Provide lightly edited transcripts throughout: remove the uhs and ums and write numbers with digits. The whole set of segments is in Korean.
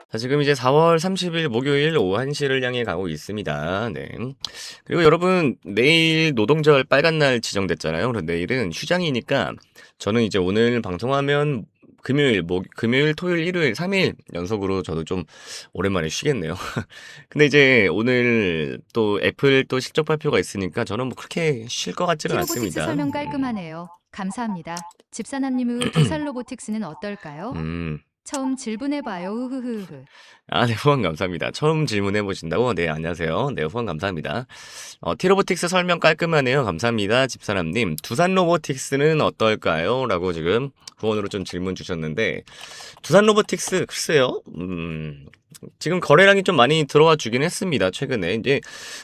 자, 지금 이제 4월 30일 목요일 오후 1시를 향해 가고 있습니다. 네. 그리고 여러분, 내일 노동절 빨간 날 지정됐잖아요. 그래서 내일은 휴장이니까 저는 이제 오늘 방송하면 금요일, 토요일, 일요일 3일 연속으로 저도 좀 오랜만에 쉬겠네요. 근데 이제 오늘 또 애플 또 실적 발표가 있으니까 저는 뭐 그렇게 쉴 것 같지는 티로보틱스 않습니다. 설명 깔끔하네요. 감사합니다. 집사남님의 두산 로보틱스는 어떨까요? 음. 처음 질문해봐요. 으흐흐흐. 아, 네, 후원 감사합니다. 처음 질문해 보신다고? 네, 안녕하세요. 네, 후원 감사합니다. 티로보틱스 설명 깔끔하네요. 감사합니다. 집사람님. 두산 로보틱스는 어떨까요? 라고 지금 후원으로 좀 질문 주셨는데, 두산 로보틱스, 글쎄요. 지금 거래량이 좀 많이 들어와 주긴 했습니다. 최근에. 이제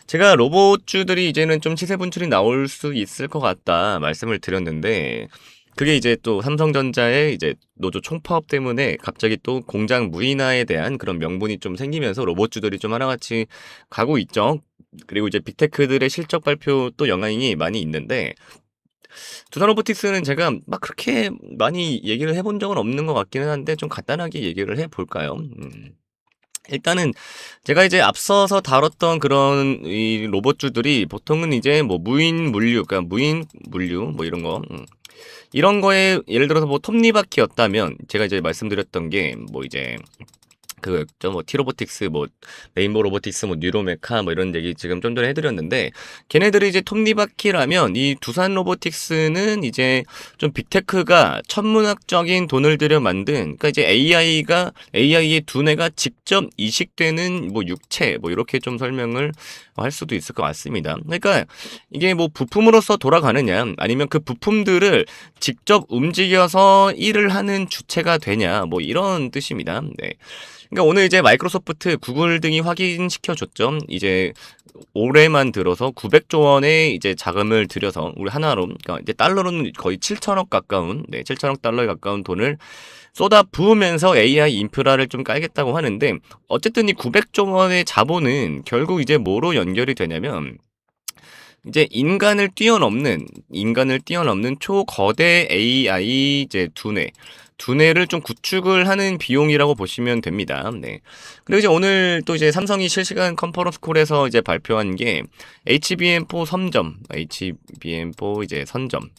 제가 로봇주들이 이제는 좀 시세 분출이 나올 수 있을 것 같다 말씀을 드렸는데, 그게 이제 또 삼성전자의 이제 노조 총파업 때문에 갑자기 또 공장 무인화에 대한 그런 명분이 좀 생기면서 로봇주들이 좀 하나같이 가고 있죠. 그리고 이제 빅테크들의 실적 발표 또 영향이 많이 있는데, 두산 로보틱스는 제가 막 그렇게 많이 얘기를 해본 적은 없는 것 같기는 한데 좀 간단하게 얘기를 해볼까요? 일단은 제가 이제 앞서서 다뤘던 그런 이 로봇주들이 보통은 이제 뭐 무인 물류, 그러니까 무인 물류 뭐 이런 거, 이런 거에 예를 들어서 뭐 톱니바퀴였다면 제가 이제 말씀드렸던 게 뭐 이제 저 뭐 티로보틱스 뭐 레인보우 로보틱스 뭐 뉴로메카 뭐 이런 얘기 지금 좀 전에 해드렸는데, 걔네들이 이제 톱니바퀴라면 이 두산 로보틱스는 이제 좀 빅테크가 천문학적인 돈을 들여 만든, 그러니까 이제 AI의 두뇌가 직접 이식되는 뭐 육체 뭐 이렇게 좀 설명을 할 수도 있을 것 같습니다. 그러니까 이게 뭐 부품으로서 돌아가느냐 아니면 그 부품들을 직접 움직여서 일을 하는 주체가 되냐 뭐 이런 뜻입니다. 네. 그러니까 오늘 이제 마이크로소프트, 구글 등이 확인시켜줬죠. 이제 올해만 들어서 900조 원의 이제 자금을 들여서 우리 하나로, 그러니까 이제 달러로는 거의 7천억 가까운, 네, 7천억 달러에 가까운 돈을 쏟아 부으면서 AI 인프라를 좀 깔겠다고 하는데, 어쨌든 이 900조 원의 자본은 결국 이제 뭐로 연결이 되냐면 이제 인간을 뛰어넘는 초거대 AI 이제 두뇌를 좀 구축을 하는 비용이라고 보시면 됩니다. 네. 그리고 이제 오늘 또 이제 삼성이 실시간 컨퍼런스 콜에서 이제 발표한 게 HBM4 선점, HBM4 이제 선점.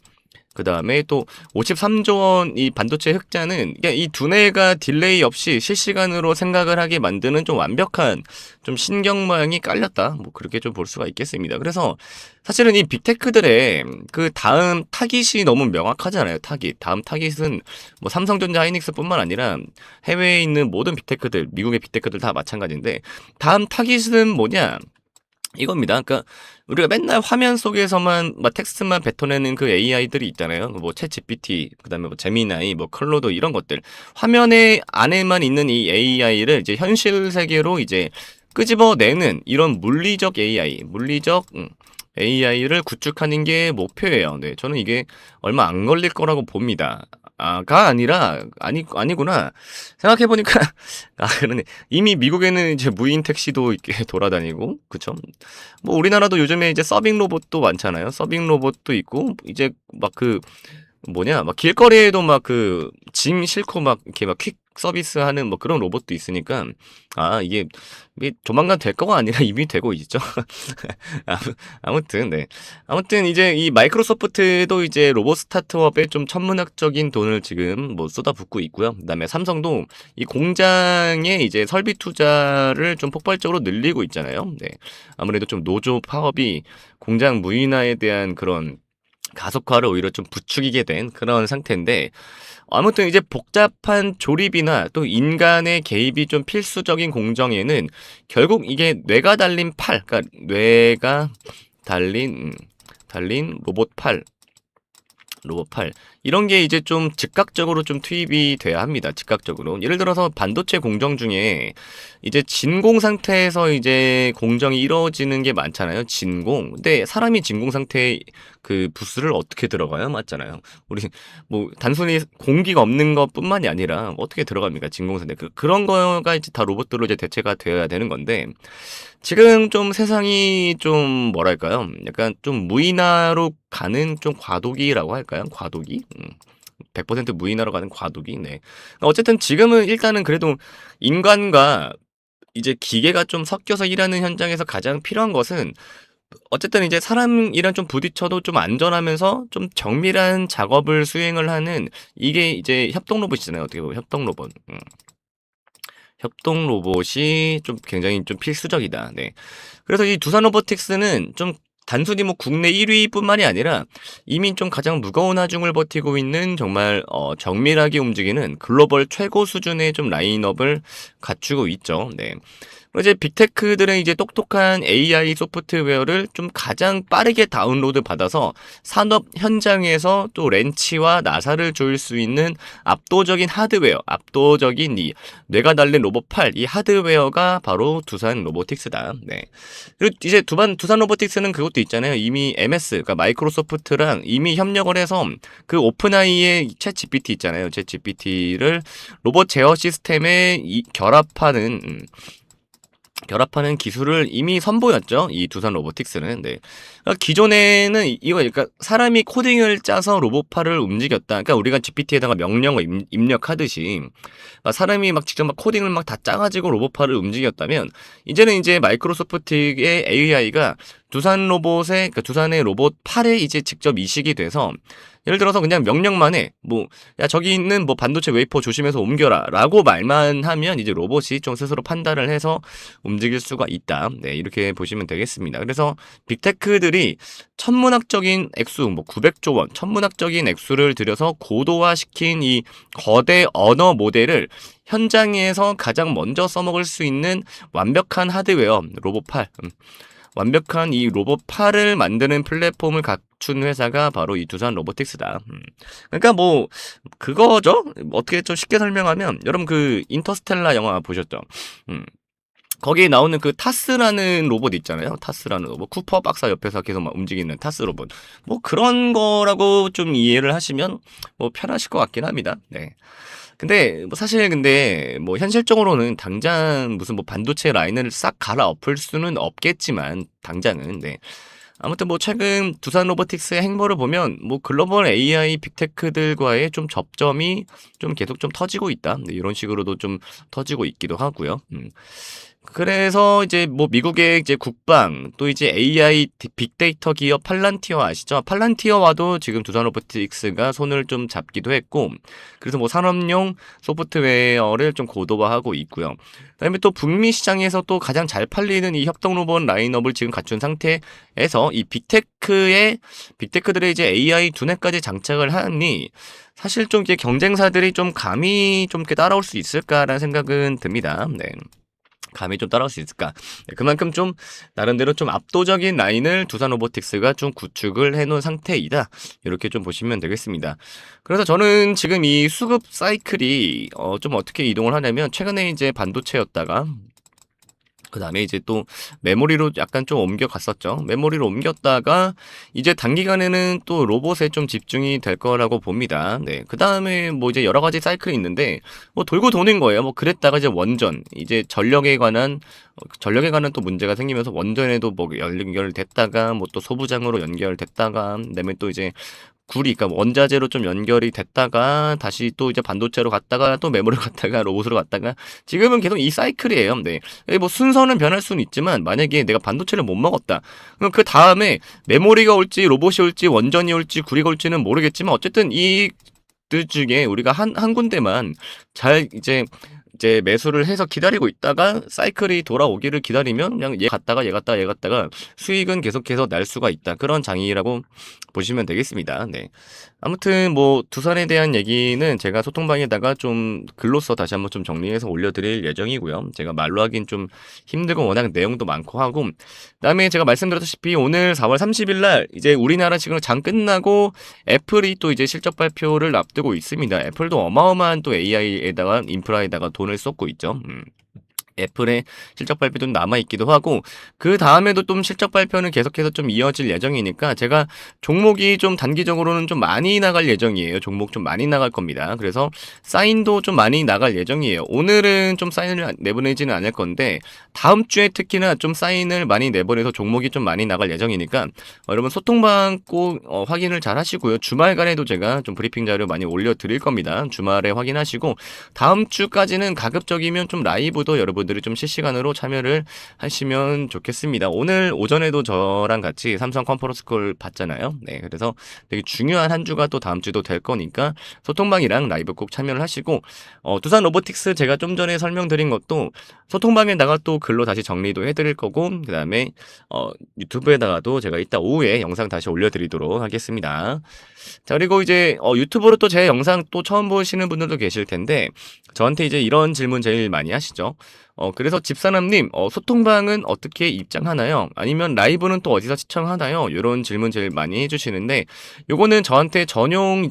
그 다음에 또 53조 원 이 반도체 흑자는, 그러니까 이 두뇌가 딜레이 없이 실시간으로 생각을 하게 만드는 좀 완벽한 좀 신경 모양이 깔렸다. 뭐 그렇게 좀 볼 수가 있겠습니다. 그래서 사실은 이 빅테크들의 그 다음 타깃이 너무 명확하잖아요. 다음 타깃은 뭐 삼성전자 하이닉스뿐만 아니라 해외에 있는 모든 빅테크들, 미국의 빅테크들 다 마찬가지인데, 다음 타깃은 뭐냐? 이겁니다. 그러니까 우리가 맨날 화면 속에서만 막 텍스트만 뱉어내는 그 AI들이 있잖아요. 뭐챗 GPT, 그다음에 뭐 제미나이, 뭐 클로드 이런 것들. 화면에 안에만 있는 이 AI를 이제 현실 세계로 이제 끄집어내는 이런 물리적 AI를 구축하는 게 목표예요. 네, 저는 이게 얼마 안 걸릴 거라고 봅니다. 가 아니라 아니구나. 생각해 보니까 그러네. 이미 미국에는 이제 무인 택시도 이렇게 돌아다니고, 그쵸? 뭐 우리나라도 요즘에 이제 서빙 로봇도 많잖아요. 서빙 로봇도 있고, 이제 막 막 길거리에도 막 짐 싣고 막 이렇게 막 퀵 서비스 하는 뭐 그런 로봇도 있으니까, 이게 조만간 될 거가 아니라 이미 되고 있죠. 아무튼, 네. 아무튼 이제 이 마이크로소프트도 이제 로봇 스타트업에 좀 천문학적인 돈을 지금 뭐 쏟아붓고 있고요. 그다음에 삼성도 이 공장에 이제 설비 투자를 좀 폭발적으로 늘리고 있잖아요. 네. 아무래도 좀 노조 파업이 공장 무인화에 대한 그런 가속화를 오히려 좀 부추기게 된 그런 상태인데, 아무튼 이제 복잡한 조립이나 또 인간의 개입이 좀 필수적인 공정에는 결국 이게 그러니까 뇌가 달린 로봇팔 이런 게 이제 좀 즉각적으로 좀 투입이 돼야 합니다. 즉각적으로. 예를 들어서 반도체 공정 중에 이제 진공 상태에서 이제 공정이 이루어지는 게 많잖아요. 근데 사람이 진공 상태에 그 부스를 어떻게 들어가요? 맞잖아요. 우리 뭐 단순히 공기가 없는 것뿐만이 아니라 어떻게 들어갑니까? 진공 상태. 그런 거가 이제 다 로봇들로 이제 대체가 되어야 되는 건데, 지금 좀 세상이 좀 뭐랄까요? 약간 좀 무인화로 가는 좀 과도기라고 할까요? 과도기? 100% 무인화로 가는 과도기. 네. 어쨌든 지금은 일단은 그래도 인간과 이제 기계가 좀 섞여서 일하는 현장에서 가장 필요한 것은 어쨌든 이제 사람이랑 좀 부딪혀도 좀 안전하면서 좀 정밀한 작업을 수행을 하는 이게 이제 협동 로봇이잖아요. 어떻게 보면 협동 로봇. 협동 로봇이 좀 굉장히 좀 필수적이다. 네. 그래서 이 두산 로보틱스는 좀 단순히 뭐 국내 1위뿐만이 아니라 이미 좀 가장 무거운 하중을 버티고 있는 정말 정밀하게 움직이는 글로벌 최고 수준의 좀 라인업을 갖추고 있죠. 네. 그리고 이제 빅테크들은 이제 똑똑한 AI 소프트웨어를 좀 가장 빠르게 다운로드 받아서 산업 현장에서 또 렌치와 나사를 조일 수 있는 압도적인 하드웨어, 압도적인 이 뇌가 달린 로봇 8, 이 하드웨어가 바로 두산 로보틱스다. 네. 그리고 이제 두산 로보틱스는 그것도 있잖아요. 이미 MS, 그러니까 마이크로소프트랑 이미 협력을 해서 그 오픈AI의 챗 GPT 있잖아요. 챗 GPT를 로봇 제어 시스템에 결합하는 기술을 이미 선보였죠. 이 두산 로보틱스는. 네. 그러니까 기존에는 이거 그러니까 사람이 코딩을 짜서 로봇파를 움직였다. 그러니까 우리가 GPT에다가 명령을 입력하듯이 사람이 막 직접 막 코딩을 막 다 짜가지고 로봇파를 움직였다면 이제는 이제 마이크로소프트의 AI가 그러니까 두산의 로봇 팔에 이제 직접 이식이 돼서 예를 들어서 그냥 명령만 해. 뭐, 야, 저기 있는 뭐 반도체 웨이퍼 조심해서 옮겨라. 라고 말만 하면 이제 로봇이 좀 스스로 판단을 해서 움직일 수가 있다. 네, 이렇게 보시면 되겠습니다. 그래서 빅테크들이 천문학적인 액수, 뭐 900조 원, 천문학적인 액수를 들여서 고도화시킨 이 거대 언어 모델을 현장에서 가장 먼저 써먹을 수 있는 완벽한 하드웨어, 로봇 8. 완벽한 이 로봇 8을 만드는 플랫폼을 갖춘 회사가 바로 이 두산 로보틱스다. 그러니까 뭐 그거죠. 어떻게 좀 쉽게 설명하면 여러분 그 인터스텔라 영화 보셨죠? 거기에 나오는 그 타스라는 로봇 있잖아요. 타스라는 로봇. 쿠퍼 박사 옆에서 계속 막 움직이는 타스 로봇. 뭐 그런 거라고 좀 이해를 하시면 뭐 편하실 것 같긴 합니다. 네. 근데 뭐 사실 근데 뭐 현실적으로는 당장 무슨 뭐 반도체 라인을 싹 갈아엎을 수는 없겠지만 당장은 네. 아무튼 뭐 최근 두산 로보틱스의 행보를 보면 뭐 글로벌 AI 빅테크들과의 좀 접점이 좀 계속 좀 터지고 있다. 네, 이런 식으로도 좀 터지고 있기도 하고요. 그래서 이제 뭐 미국의 이제 국방 또 이제 AI 빅데이터 기업 팔란티어 아시죠? 팔란티어와도 지금 두산 로보틱스가 손을 좀 잡기도 했고 그래서 뭐 산업용 소프트웨어를 좀 고도화하고 있고요. 그다음에 또 북미 시장에서 또 가장 잘 팔리는 이 협동 로봇 라인업을 지금 갖춘 상태에서 이 빅테크들의 이제 AI 두뇌까지 장착을 하니 사실 좀 이제 경쟁사들이 좀 감히 좀 이렇게 따라올 수 있을까라는 생각은 듭니다. 네. 감이 좀 따라올 수 있을까? 네, 그만큼 좀 나름대로 좀 압도적인 라인을 두산 로보틱스가 좀 구축을 해놓은 상태이다. 이렇게 좀 보시면 되겠습니다. 그래서 저는 지금 이 수급 사이클이 좀 어떻게 이동을 하냐면 최근에 이제 반도체였다가 그 다음에 이제 또 메모리로 약간 좀 옮겨갔었죠. 메모리로 옮겼다가 이제 단기간에는 또 로봇에 좀 집중이 될 거라고 봅니다. 네. 그 다음에 뭐 이제 여러 가지 사이클이 있는데 뭐 돌고 도는 거예요. 뭐 그랬다가 이제 원전, 이제 전력에 관한 또 문제가 생기면서 원전에도 뭐 연결됐다가 뭐 또 소부장으로 연결됐다가 그다음에 또 이제 그러니까 원자재로 좀 연결이 됐다가 다시 또 이제 반도체로 갔다가 또 메모리로 갔다가 로봇으로 갔다가 지금은 계속 이 사이클이에요. 네. 뭐 순서는 변할 수는 있지만 만약에 내가 반도체를 못 먹었다. 그럼 그 다음에 메모리가 올지 로봇이 올지 원전이 올지 구리가 올지는 모르겠지만 어쨌든 이들 중에 우리가 한 군데만 잘 이제 매수를 해서 기다리고 있다가 사이클이 돌아오기를 기다리면 그냥 얘 갔다가 수익은 계속해서 날 수가 있다. 그런 장이라고 보시면 되겠습니다. 네. 아무튼 뭐 두산에 대한 얘기는 제가 소통방에다가 좀 글로써 다시 한번 좀 정리해서 올려드릴 예정이고요. 제가 말로 하긴 좀 힘들고 워낙 내용도 많고 하고 그다음에 제가 말씀드렸다시피 오늘 4월 30일 날 이제 우리나라 지금 장 끝나고 애플이 또 이제 실적 발표를 앞두고 있습니다. 애플도 어마어마한 또 AI에다가 인프라에다가 돈을 쏟고 있죠. 애플의 실적 발표도 남아있기도 하고, 그 다음에도 좀 실적 발표는 계속해서 좀 이어질 예정이니까 제가 종목이 좀 단기적으로는 좀 많이 나갈 예정이에요. 종목 좀 많이 나갈 겁니다. 그래서 사인도 좀 많이 나갈 예정이에요. 오늘은 좀 사인을 내보내지는 않을 건데, 다음 주에 특히나 좀 사인을 많이 내보내서 종목이 좀 많이 나갈 예정이니까, 여러분 소통방 꼭 확인을 잘 하시고요. 주말간에도 제가 좀 브리핑 자료 많이 올려드릴 겁니다. 주말에 확인하시고, 다음 주까지는 가급적이면 좀 라이브도 여러분들이 좀 실시간으로 참여를 하시면 좋겠습니다. 오늘 오전에도 저랑 같이 삼성 컨퍼런스 콜 봤잖아요. 네, 그래서 되게 중요한 한 주가 또 다음 주도 될 거니까 소통방이랑 라이브 꼭 참여를 하시고, 두산 로보틱스 제가 좀 전에 설명드린 것도 소통방에다가 또 글로 다시 정리도 해드릴 거고, 그 다음에 유튜브에다가도 제가 이따 오후에 영상 다시 올려드리도록 하겠습니다. 자, 그리고 이제 유튜브로 또 제 영상 또 처음 보시는 분들도 계실 텐데, 저한테 이제 이런 질문 제일 많이 하시죠. 그래서 집사남님, 소통방은 어떻게 입장하나요? 아니면 라이브는 또 어디서 시청하나요? 이런 질문 제일 많이 해주시는데, 요거는 저한테 전용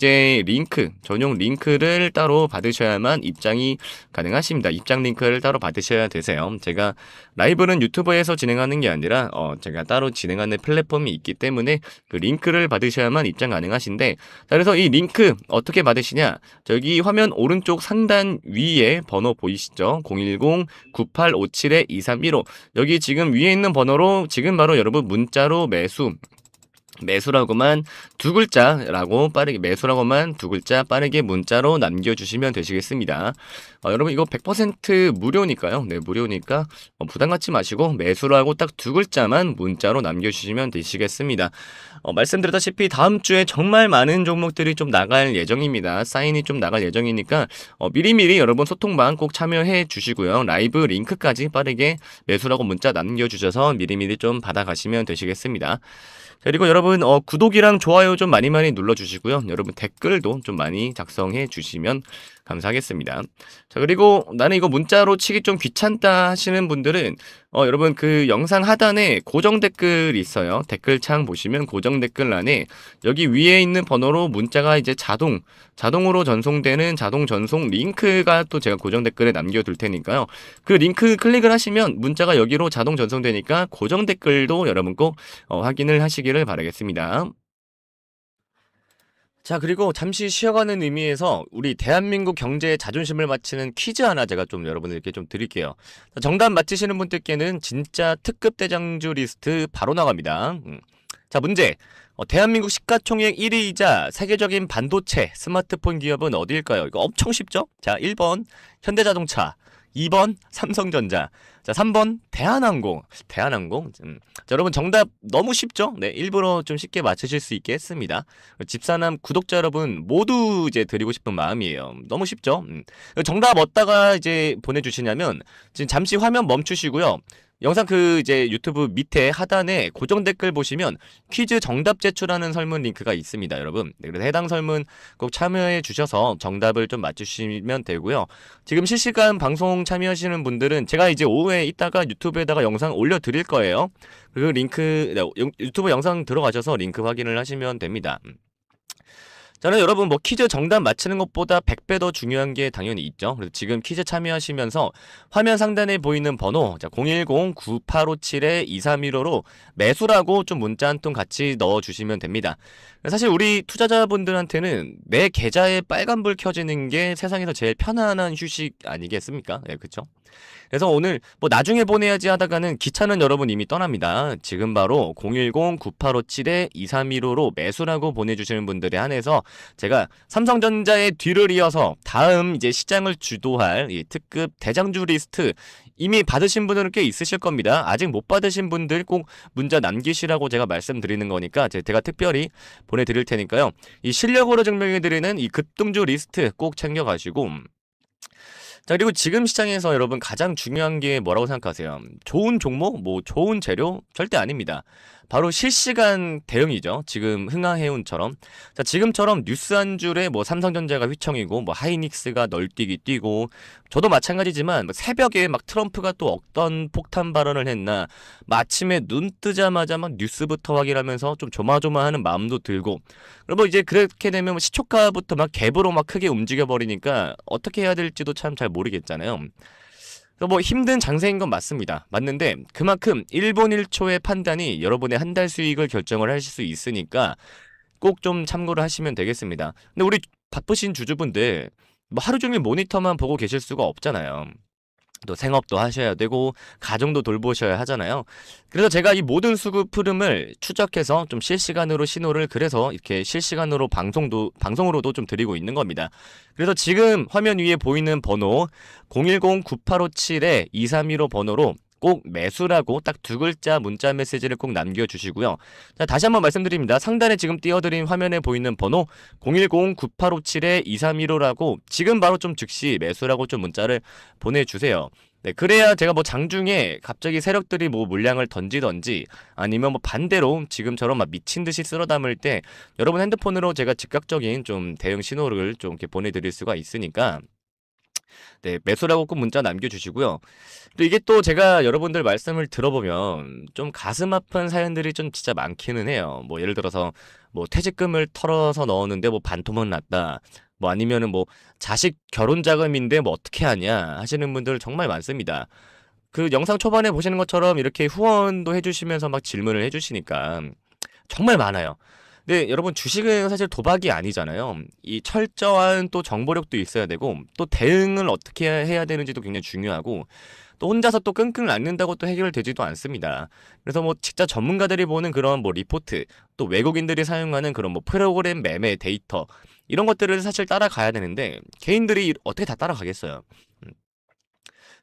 링크를 따로 받으셔야만 입장이 가능하십니다. 입장 링크를 따로 받으셔야 되세요. 제가 라이브는 유튜브에서 진행하는 게 아니라, 제가 따로 진행하는 플랫폼이 있기 때문에 그 링크를 받으셔야만 입장 가능하신데, 자, 그래서 이 링크 어떻게 받으시냐? 저기 화면 오른쪽 상단 위에 번호 보이시죠? 010-9857-2315. 여기 지금 위에 있는 번호로 지금 바로 여러분 문자로 매수라고만 두 글자라고 빠르게 매수라고만 두 글자 빠르게 문자로 남겨주시면 되시겠습니다. 여러분 이거 100% 무료니까요. 네, 무료니까 부담 갖지 마시고 매수라고 딱 두 글자만 문자로 남겨주시면 되시겠습니다. 말씀드렸다시피 다음 주에 정말 많은 종목들이 좀 나갈 예정입니다. 사인이 좀 나갈 예정이니까 미리미리 여러분 소통방 꼭 참여해 주시고요. 라이브 링크까지 빠르게 매수라고 문자 남겨주셔서 미리미리 좀 받아가시면 되시겠습니다. 그리고 여러분 구독이랑 좋아요 좀 많이 눌러주시고요. 여러분 댓글도 좀 많이 작성해 주시면 감사하겠습니다. 자, 그리고 나는 이거 문자로 치기 좀 귀찮다 하시는 분들은 여러분 그 영상 하단에 고정 댓글이 있어요. 댓글창 보시면 고정 댓글란에 여기 위에 있는 번호로 문자가 이제 자동으로 전송되는 자동 전송 링크가 또 제가 고정 댓글에 남겨둘 테니까요. 그 링크 클릭을 하시면 문자가 여기로 자동 전송되니까 고정 댓글도 여러분 꼭 확인을 하시기를 바라겠습니다. 자, 그리고 잠시 쉬어가는 의미에서 우리 대한민국 경제의 자존심을 맞히는 퀴즈 하나 제가 좀 여러분들께 좀 드릴게요. 자, 정답 맞히시는 분들께는 진짜 특급 대장주 리스트 바로 나갑니다. 자, 문제. 대한민국 시가총액 1위이자 세계적인 반도체 스마트폰 기업은 어디일까요? 이거 엄청 쉽죠? 자, 1번 현대자동차, 2번 삼성전자, 자, 3번 대한항공. 자, 여러분 정답 너무 쉽죠? 네, 일부러 좀 쉽게 맞추실 수 있게 했습니다. 집사남 구독자 여러분 모두 이제 드리고 싶은 마음이에요. 너무 쉽죠? 정답 어디다가 이제 보내주시냐면 지금 잠시 화면 멈추시고요. 영상 그 이제 유튜브 밑에 하단에 고정 댓글 보시면 퀴즈 정답 제출하는 설문 링크가 있습니다, 여러분. 네, 그래서 해당 설문 꼭 참여해 주셔서 정답을 좀 맞추시면 되고요. 지금 실시간 방송 참여하시는 분들은 제가 이제 오후에 이따가 유튜브에다가 영상 올려드릴 거예요. 그 링크 유튜브 영상 들어가셔서 링크 확인을 하시면 됩니다. 저는 여러분 뭐 퀴즈 정답 맞히는 것보다 100배 더 중요한 게 당연히 있죠. 그래서 지금 퀴즈 참여하시면서 화면 상단에 보이는 번호 010-9857-2315로 매수라고 좀 문자 한 통 같이 넣어주시면 됩니다. 사실 우리 투자자분들한테는 내 계좌에 빨간불 켜지는 게 세상에서 제일 편안한 휴식 아니겠습니까? 네, 그렇죠? 그래서 오늘 뭐 나중에 보내야지 하다가는 기차는 여러분 이미 떠납니다. 지금 바로 010-9857-2315로 매수라고 보내주시는 분들에 한해서 제가 삼성전자의 뒤를 이어서 다음 이제 시장을 주도할 이 특급 대장주 리스트 이미 받으신 분들은 꽤 있으실 겁니다. 아직 못 받으신 분들 꼭 문자 남기시라고 제가 말씀드리는 거니까 제가 특별히 보내드릴 테니까요. 이 실력으로 증명해드리는 이 급등주 리스트 꼭 챙겨가시고, 자, 그리고 지금 시장에서 여러분 가장 중요한 게 뭐라고 생각하세요? 좋은 종목, 뭐 좋은 재료? 절대 아닙니다. 바로 실시간 대응이죠. 지금 흥하해운처럼. 자, 지금처럼 뉴스 한 줄에 뭐 삼성전자가 휘청이고 뭐 하이닉스가 널뛰기 뛰고, 저도 마찬가지지만 뭐 새벽에 막 트럼프가 또 어떤 폭탄 발언을 했나, 아침에 눈 뜨자마자 막 뉴스부터 확인하면서 좀 조마조마하는 마음도 들고, 그리고 이제 그렇게 되면 뭐 시초가부터 막 갭으로 막 크게 움직여 버리니까 어떻게 해야 될지도 참 잘 모르겠잖아요. 뭐 힘든 장세인 건 맞습니다. 맞는데 그만큼 1분 1초의 판단이 여러분의 한 달 수익을 결정을 하실 수 있으니까 꼭 좀 참고를 하시면 되겠습니다. 근데 우리 바쁘신 주주분들 뭐 하루 종일 모니터만 보고 계실 수가 없잖아요. 또 생업도 하셔야 되고 가정도 돌보셔야 하잖아요. 그래서 제가 이 모든 수급 흐름을 추적해서 좀 실시간으로 신호를 그래서 이렇게 실시간으로 방송으로도 좀 드리고 있는 겁니다. 그래서 지금 화면 위에 보이는 번호 010-9857-2315 번호로 꼭 매수라고 딱 두 글자 문자 메시지를 꼭 남겨주시고요. 자, 다시 한번 말씀드립니다. 상단에 지금 띄워드린 화면에 보이는 번호 010-9857-2315라고 지금 바로 좀 즉시 매수라고 좀 문자를 보내주세요. 네, 그래야 제가 뭐 장중에 갑자기 세력들이 뭐 물량을 던지던지 아니면 뭐 반대로 지금처럼 막 미친 듯이 쓸어 담을 때 여러분 핸드폰으로 제가 즉각적인 좀 대응 신호를 좀 이렇게 보내드릴 수가 있으니까 네, 매수라고 꼭 문자 남겨주시고요. 또 이게 또 제가 여러분들 말씀을 들어보면 좀 가슴 아픈 사연들이 좀 진짜 많기는 해요. 뭐 예를 들어서 뭐 퇴직금을 털어서 넣었는데 뭐 반토막 났다. 뭐 아니면은 뭐 자식 결혼 자금인데 뭐 어떻게 하냐 하시는 분들 정말 많습니다. 그 영상 초반에 보시는 것처럼 이렇게 후원도 해주시면서 막 질문을 해주시니까 정말 많아요. 근데 여러분 주식은 사실 도박이 아니잖아요. 이 철저한 또 정보력도 있어야 되고 또 대응을 어떻게 해야 되는지도 굉장히 중요하고 또 혼자서 또 끙끙 앓는다고 또 해결되지도 않습니다. 그래서 뭐 진짜 전문가들이 보는 그런 뭐 리포트 또 외국인들이 사용하는 그런 뭐 프로그램 매매 데이터 이런 것들을 사실 따라가야 되는데 개인들이 어떻게 다 따라가겠어요.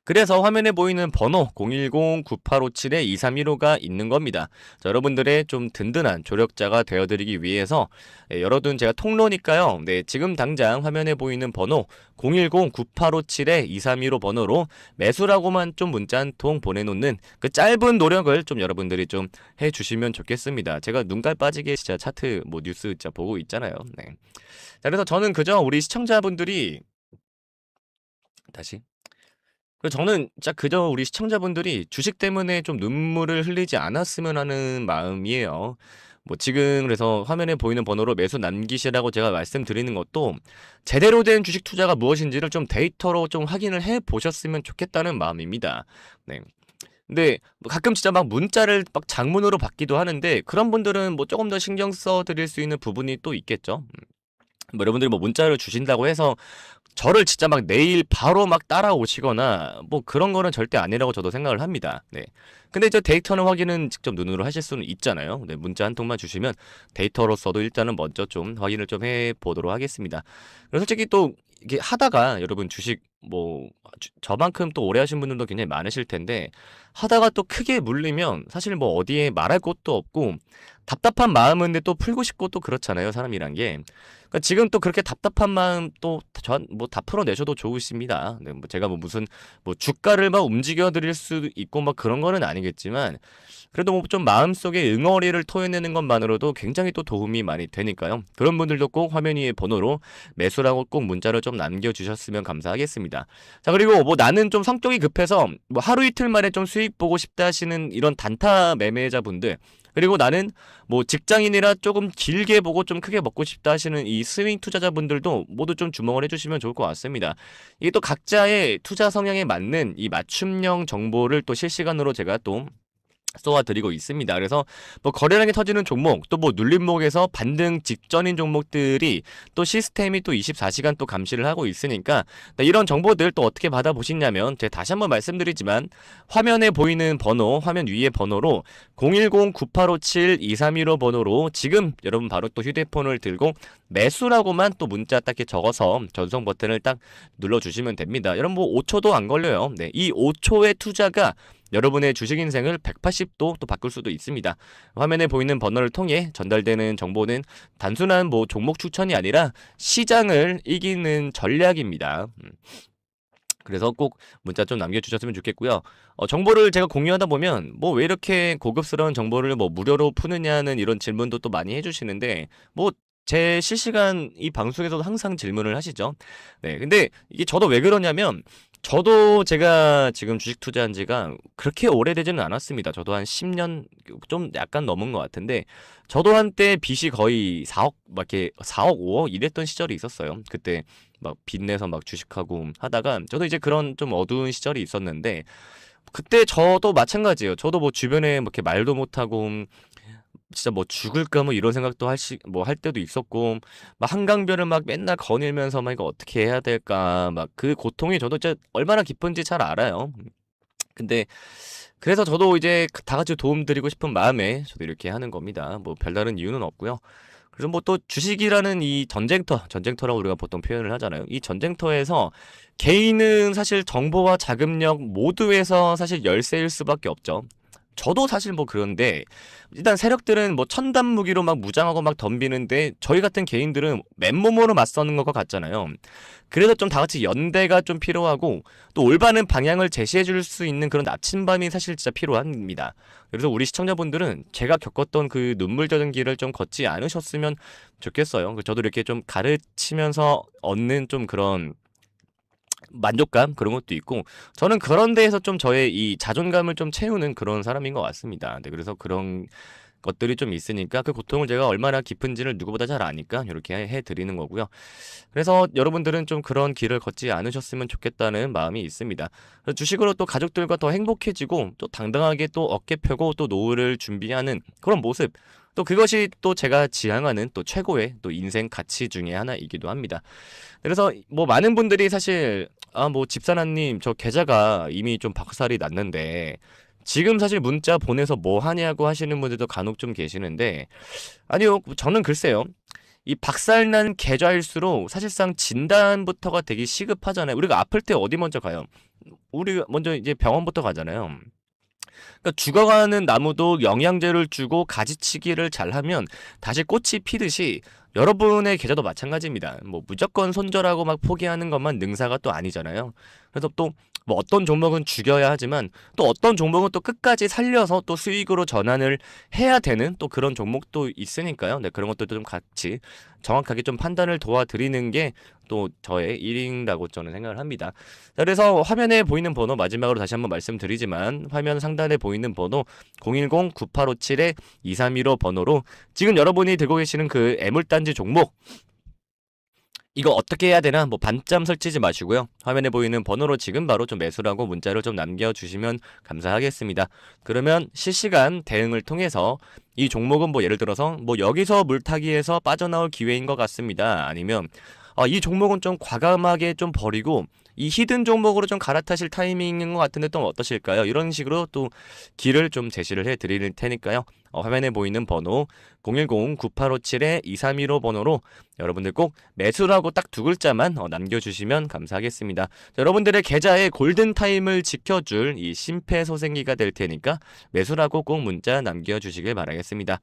그래서 화면에 보이는 번호 010-9857-2315가 있는 겁니다. 자, 여러분들의 좀 든든한 조력자가 되어드리기 위해서 열어둔 제가 통로니까요. 네, 지금 당장 화면에 보이는 번호 010-9857-2315 번호로 매수라고만 좀 문자 한 통 보내놓는 그 짧은 노력을 좀 여러분들이 좀 해주시면 좋겠습니다. 제가 눈깔 빠지게 진짜 차트 뭐 뉴스 진짜 보고 있잖아요. 네. 자, 그래서 저는 그저 우리 시청자분들이 다시 그래서 저는 진짜 그저 우리 시청자분들이 주식 때문에 좀 눈물을 흘리지 않았으면 하는 마음이에요. 뭐 지금 그래서 화면에 보이는 번호로 매수 남기시라고 제가 말씀드리는 것도 제대로 된 주식 투자가 무엇인지를 좀 데이터로 좀 확인을 해 보셨으면 좋겠다는 마음입니다. 네. 근데 뭐 가끔 진짜 막 문자를 막 장문으로 받기도 하는데 그런 분들은 뭐 조금 더 신경 써 드릴 수 있는 부분이 또 있겠죠. 뭐 여러분들이 뭐 문자를 주신다고 해서 저를 진짜 막 내일 바로 막 따라오시거나 뭐 그런 거는 절대 아니라고 저도 생각을 합니다. 네. 근데 이제 데이터는 확인은 직접 눈으로 하실 수는 있잖아요. 네, 문자 한 통만 주시면 데이터로서도 일단은 먼저 좀 확인을 좀 해보도록 하겠습니다. 그리고 솔직히 또 이게 하다가 여러분 주식 뭐 저만큼 또 오래 하신 분들도 굉장히 많으실 텐데 하다가 또 크게 물리면 사실 뭐 어디에 말할 곳도 없고 답답한 마음은 근데 또 풀고 싶고 또 그렇잖아요. 사람이란 게. 그러니까 지금 또 그렇게 답답한 마음 또 전 뭐 다 풀어내셔도 좋으십니다. 네, 뭐 제가 뭐 무슨 뭐 주가를 막 움직여 드릴 수 있고 막 그런 거는 아니겠지만 그래도 뭐 좀 마음속에 응어리를 토해내는 것만으로도 굉장히 또 도움이 많이 되니까요. 그런 분들도 꼭 화면 위에 번호로 매수라고 꼭 문자를 좀 남겨주셨으면 감사하겠습니다. 자, 그리고 뭐 나는 좀 성격이 급해서 뭐 하루 이틀 만에 좀 수익 보고 싶다 하시는 이런 단타 매매자분들 그리고 나는 뭐 직장인이라 조금 길게 보고 좀 크게 먹고 싶다 하시는 이 스윙 투자자분들도 모두 좀 주목을 해주시면 좋을 것 같습니다. 이게 또 각자의 투자 성향에 맞는 이 맞춤형 정보를 또 실시간으로 제가 또 쏘아드리고 있습니다. 그래서 뭐 거래량이 터지는 종목 또 뭐 눌림목에서 반등 직전인 종목들이 또 시스템이 또 24시간 또 감시를 하고 있으니까 이런 정보들 또 어떻게 받아보시냐면 제가 다시 한번 말씀드리지만 화면에 보이는 번호 화면 위에 번호로 010-9857-2315 번호로 지금 여러분 바로 또 휴대폰을 들고 매수라고만 또 문자 딱 이렇게 적어서 전송 버튼을 딱 눌러주시면 됩니다. 여러분 뭐 5초도 안 걸려요. 네, 이 5초의 투자가 여러분의 주식 인생을 180도 또 바꿀 수도 있습니다. 화면에 보이는 번호를 통해 전달되는 정보는 단순한 뭐 종목 추천이 아니라 시장을 이기는 전략입니다. 그래서 꼭 문자 좀 남겨주셨으면 좋겠고요. 정보를 제가 공유하다 보면 뭐 왜 이렇게 고급스러운 정보를 뭐 무료로 푸느냐는 이런 질문도 또 많이 해주시는데 뭐 제 실시간 이 방송에서도 항상 질문을 하시죠. 네, 근데 이게 저도 왜 그러냐면 저도 제가 지금 주식 투자한 지가 그렇게 오래되지는 않았습니다. 저도 한 10년 좀 약간 넘은 것 같은데 저도 한때 빚이 거의 4억 막 이렇게 4억 5억 이랬던 시절이 있었어요. 그때 막 빚내서 막 주식하고 하다가 저도 이제 그런 좀 어두운 시절이 있었는데 그때 저도 마찬가지예요. 저도 뭐 주변에 뭐 이렇게 말도 못하고 진짜 뭐 죽을까 뭐 이런 생각도 할 때도 있었고 막 한강변을 막 맨날 거닐면서 막 이거 어떻게 해야 될까 막 그 고통이 저도 진짜 얼마나 깊은지 잘 알아요. 근데 그래서 저도 이제 다 같이 도움 드리고 싶은 마음에 저도 이렇게 하는 겁니다. 뭐 별다른 이유는 없고요. 그래서 뭐 또 주식이라는 이 전쟁터라고 우리가 보통 표현을 하잖아요. 이 전쟁터에서 개인은 사실 정보와 자금력 모두에서 사실 열세일 수밖에 없죠. 저도 사실 뭐 그런데 일단 세력들은 뭐 첨단 무기로 막 무장하고 막 덤비는데 저희 같은 개인들은 맨몸으로 맞서는 것과 같잖아요. 그래서 좀 다 같이 연대가 좀 필요하고 또 올바른 방향을 제시해 줄 수 있는 그런 나침반이 사실 진짜 필요합니다. 그래서 우리 시청자분들은 제가 겪었던 그 눈물 젖은 길을 좀 걷지 않으셨으면 좋겠어요. 저도 이렇게 좀 가르치면서 얻는 좀 그런 만족감 그런 것도 있고 저는 그런 데에서 좀 저의 이 자존감을 좀 채우는 그런 사람인 것 같습니다. 네, 그래서 그런 것들이 좀 있으니까 그 고통을 제가 얼마나 깊은지를 누구보다 잘 아니까 이렇게 해드리는 거고요. 그래서 여러분들은 좀 그런 길을 걷지 않으셨으면 좋겠다는 마음이 있습니다. 그래서 주식으로 또 가족들과 더 행복해지고 또 당당하게 또 어깨 펴고 또 노후를 준비하는 그런 모습 또 그것이 또 제가 지향하는 또 최고의 또 인생 가치 중에 하나이기도 합니다. 그래서 뭐 많은 분들이 사실 뭐 집사나님 저 계좌가 이미 좀 박살이 났는데 지금 사실 문자 보내서 뭐 하냐고 하시는 분들도 간혹 좀 계시는데 아니요 저는 글쎄요 이 박살난 계좌일수록 사실상 진단부터가 되게 시급하잖아요. 우리가 아플 때 어디 먼저 가요? 우리 먼저 이제 병원부터 가잖아요. 그러니까 죽어가는 나무도 영양제를 주고 가지치기를 잘하면 다시 꽃이 피듯이 여러분의 계좌도 마찬가지입니다. 뭐 무조건 손절하고 막 포기하는 것만 능사가 또 아니잖아요. 그래서 또 뭐 어떤 종목은 죽여야 하지만 또 어떤 종목은 또 끝까지 살려서 또 수익으로 전환을 해야 되는 또 그런 종목도 있으니까요. 네, 그런 것들도 좀 같이 정확하게 좀 판단을 도와드리는 게 또 저의 일인라고 저는 생각을 합니다. 자, 그래서 화면에 보이는 번호 마지막으로 다시 한번 말씀드리지만 화면 상단에 보이는 번호 010-9857-2315 번호로 지금 여러분이 들고 계시는 그 애물단지 종목 이거 어떻게 해야 되나 뭐 반점 설치지 마시고요. 화면에 보이는 번호로 지금 바로 좀 매수라고 문자를 좀 남겨주시면 감사하겠습니다. 그러면 실시간 대응을 통해서 이 종목은 뭐 예를 들어서 뭐 여기서 물타기에서 빠져나올 기회인 것 같습니다. 아니면 이 종목은 좀 과감하게 좀 버리고 이 히든 종목으로 좀 갈아타실 타이밍인 것 같은데 또 어떠실까요? 이런 식으로 또 길을 좀 제시를 해드릴 테니까요. 화면에 보이는 번호 010-9857-2315 번호로 여러분들 꼭 매수라고 딱 두 글자만 남겨주시면 감사하겠습니다. 자, 여러분들의 계좌의 골든타임을 지켜줄 이 심폐소생기가 될 테니까 매수라고 꼭 문자 남겨주시길 바라겠습니다.